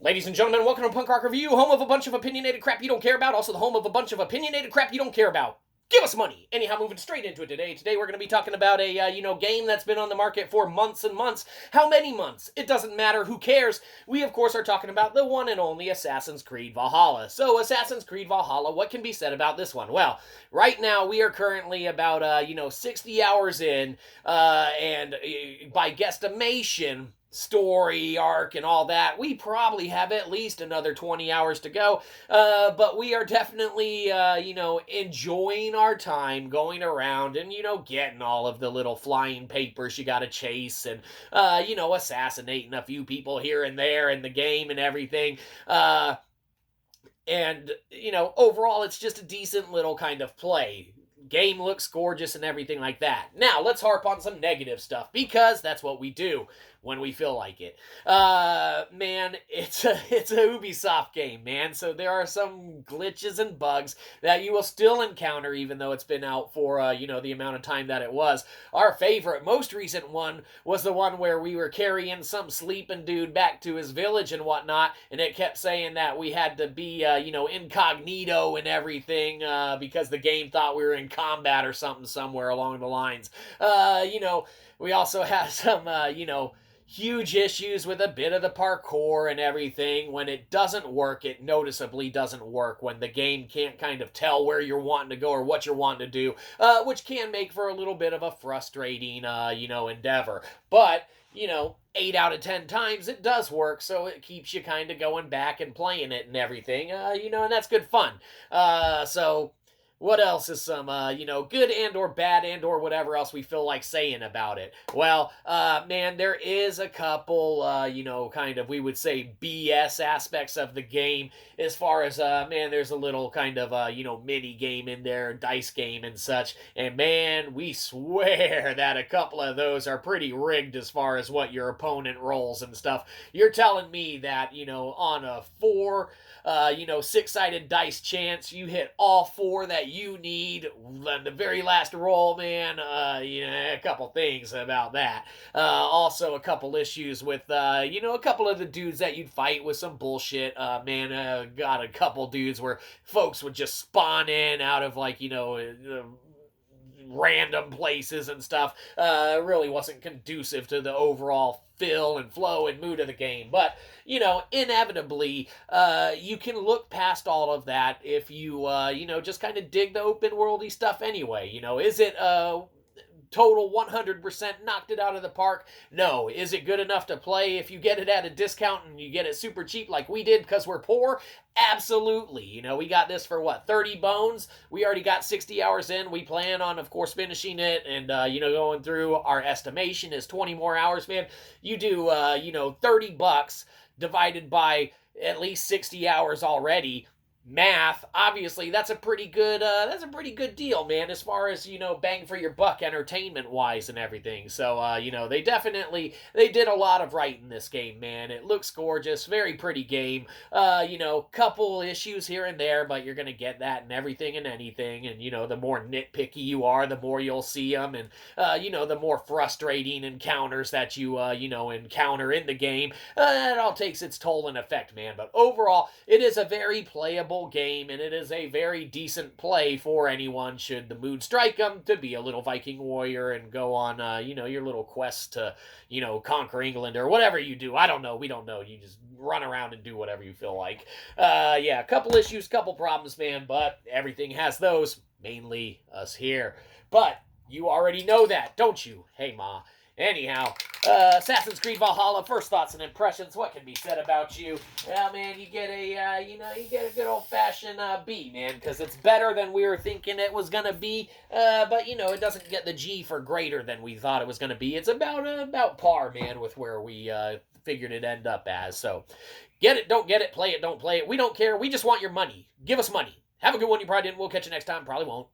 Ladies and gentlemen, welcome to Punk Rock Review, home of a bunch of opinionated crap you don't care about, also the home of a bunch of opinionated crap you don't care about. Give us money! Anyhow, moving straight into it today. Today we're going to be talking about a, game that's been on the market for months and months. How many months? It doesn't matter. Who cares? We, of course, are talking about the one and only Assassin's Creed Valhalla. So, Assassin's Creed Valhalla, what can be said about this one? Well, right now we are currently about, 60 hours in, and by guesstimation, story arc and all that, we probably have at least another 20 hours to go, but we are definitely enjoying our time going around and getting all of the little flying papers you gotta chase and assassinating a few people here and there in the game and everything, and overall it's just a decent little kind of play. Game looks gorgeous and everything like that. Now, let's harp on some negative stuff, because that's what we do when we feel like it. Man, it's a Ubisoft game, man. So there are some glitches and bugs that you will still encounter, even though it's been out for, the amount of time that it was. Our favorite, most recent one was the one where we were carrying some sleeping dude back to his village and whatnot, and it kept saying that we had to be, incognito and everything, because the game thought we were in combat or something somewhere along the lines. We also have some, huge issues with a bit of the parkour and everything. When it doesn't work, it noticeably doesn't work. When the game can't kind of tell where you're wanting to go or what you're wanting to do, which can make for a little bit of a frustrating, endeavor. But, 8 out of 10 times it does work, so it keeps you kind of going back and playing it and everything, and that's good fun. So what else is some, good and or bad and or whatever else we feel like saying about it? Well, man, there is a couple, we would say BS aspects of the game, as far as, there's a little kind of, mini game in there, dice game and such, and man, we swear that a couple of those are pretty rigged as far as what your opponent rolls and stuff. You're telling me that, on a 6-sided dice chance, you hit all 4 that you need the very last roll, man. A couple things about that. Also, a couple issues with, a couple of the dudes that you'd fight with some bullshit. Got a couple dudes where folks would just spawn in out of, random places and stuff. Really wasn't conducive to the overall feel and flow and mood of the game. But, inevitably, you can look past all of that if you, just kind of dig the open worldy stuff anyway. Is it, total 100% knocked it out of the park? No. Is it good enough to play if you get it at a discount and you get it super cheap like we did because we're poor? Absolutely. We got this for 30 bones. We already got 60 hours in. We plan on, of course, finishing it and, going through. Our estimation is 20 more hours, man. You do, $30 divided by at least 60 hours already. Math, obviously, that's a pretty good deal, man, as far as, bang for your buck entertainment-wise and everything. So, they did a lot of right in this game, man. It looks gorgeous, very pretty game. Couple issues here and there, but you're gonna get that in everything and anything, and, the more nitpicky you are, the more you'll see them, and, the more frustrating encounters that you, encounter in the game. It all takes its toll and effect, man, but overall, it is a very playable game, and it is a very decent play for anyone, should the mood strike them, to be a little Viking warrior and go on, your little quest to, conquer England or whatever you do. I don't know. We don't know. You just run around and do whatever you feel like. A couple issues, couple problems, man, but everything has those, mainly us here. But you already know that, don't you? Hey, Ma. Anyhow, Assassin's Creed Valhalla, first thoughts and impressions. What can be said about you? Well, man, you get a, good old-fashioned B, man, because it's better than we were thinking it was going to be, but, it doesn't get the G for greater than we thought it was going to be. It's about par, man, with where we figured it'd end up as. So, get it, don't get it, play it, don't play it. We don't care. We just want your money. Give us money. Have a good one. You probably didn't. We'll catch you next time. Probably won't.